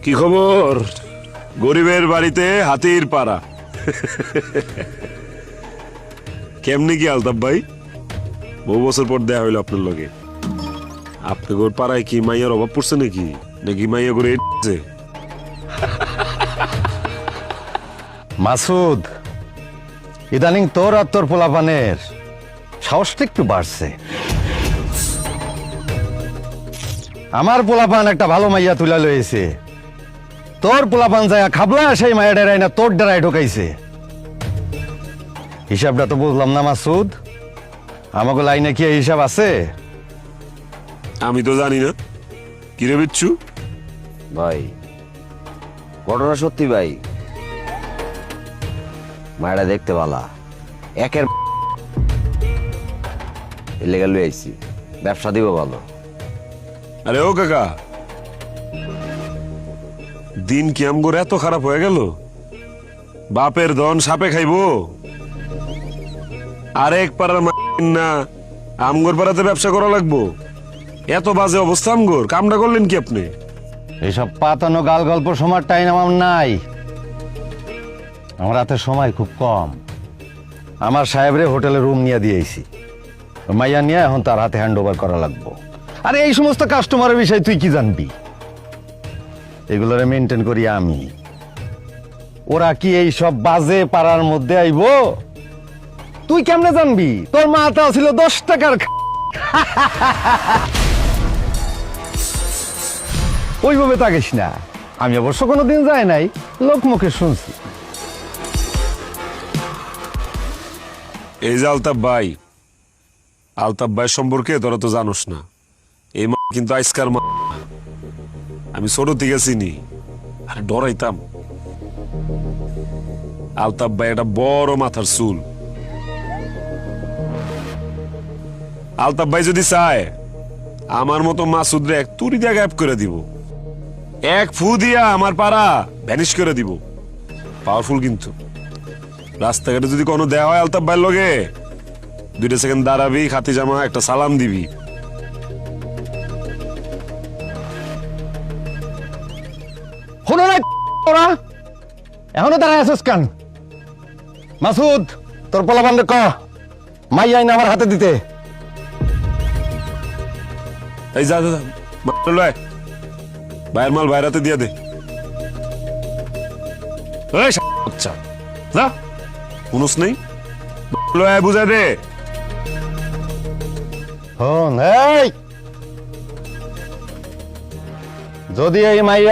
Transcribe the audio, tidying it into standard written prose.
কি খবর? গরিবের বাড়িতে হাতির পাড়া। কেমনি কি আলতাফ ভাই? বহু বছর পর দেখা হইলো আপনার লগে। আপনি গোর পাড়ায় কি মাইয়ার অভাব পড়ছে নাকি? নাকি মাইয়া করে এসেছে? মাসুদ, ইদানিং তোর আর তোর পোলাপানের সাহসটা একটু বাড়ছে। আমার পোলাপান একটা ভালো মাইয়া তুলা লয়েছে, তোর পোলাপান যায় খাবলা সেই মায়া ডেরাই না তোর ডেরাই ঢোকাইছে। হিসাবটা তো বুঝলাম না মাসুদ, আমাকে লাইনে কি এই হিসাব আছে? আমি তো জানি না। কিরে বিচ্ছু? ভাই ঘটনা সত্যি ভাই, মায়েরা দেখতে ভালা, একের লেগে লই আইছি, ব্যবসা দিব ভালো। আরে ও কাকা, দিন কি আমগোর এত খারাপ হয়ে গেল? বাপের ধন সাপে খাইবো? আরেক পাড়ার না আমগোর পাড়াতে ব্যবসা করা লাগবো? এত বাজে অবস্থা আমগোর, কামটা করলেন কি আপনি? এইসব পাতানো গাল গল্প সময় টাইম আমার নাই, আমার হাতে সময় খুব কম। আমার সাহেবরে হোটেলে রুম নিয়ে দিয়েছি, মাইয়া নিয়ে এখন তার হাতে হ্যান্ড ওভার করা লাগবো। আরে এই সমস্ত কাস্টমারের বিষয় তুই কি জানবি? এগুলোরে মেনটেন করি আমি। ওরা কি এই সব বাজে পাড়ার মধ্যে আইবো? তুই কেমনে জানবি? তোর মাথা ছিল 10 টাকার। ওইভাবে তাকিস না, আমি অবশ্য কোনোদিন যাই নাই, লোক মুখে শুনছি। এই যে আলতাফ ভাই, আলতাফ ভাই সম্পর্কে তোরা তো জানোস না। এই কিন্তু আইসকার আমি ছোট থেকে চিনি, আর ডরাইতাম। আলতাফ ভাই একটা বড় মাথার চুল। আলতাফ ভাই যদি চায় আমার মতো মাসুদরে এক তুড়ি দিয়া গায়েব করে দিব, এক ফু দিয়া আমার পাড়া ভ্যানিশ করে দিব। পাওয়ারফুল কিন্তু। রাস্তাঘাটে যদি কোনো দেয়া হয় আলতাফ ভাইয়ের লগে, 2 সেকেন্ড দাঁড়াবি, খাতি জামা একটা সালাম দিবি। শোনো না তোরা, এখনো দাঁড়ায় আছিস কেন? মাসুদ, তোর পোলাপানরে ক মাই আইন আমার হাতে দিতে। এই যা যা, লয় ভাইয়ের মাল ভাইয়ের হাতে দিয়ে দে। আচ্ছা যা, শুনুস নেই, লয় বুঝাই দে। শোন, এই যদি এই মাইয়া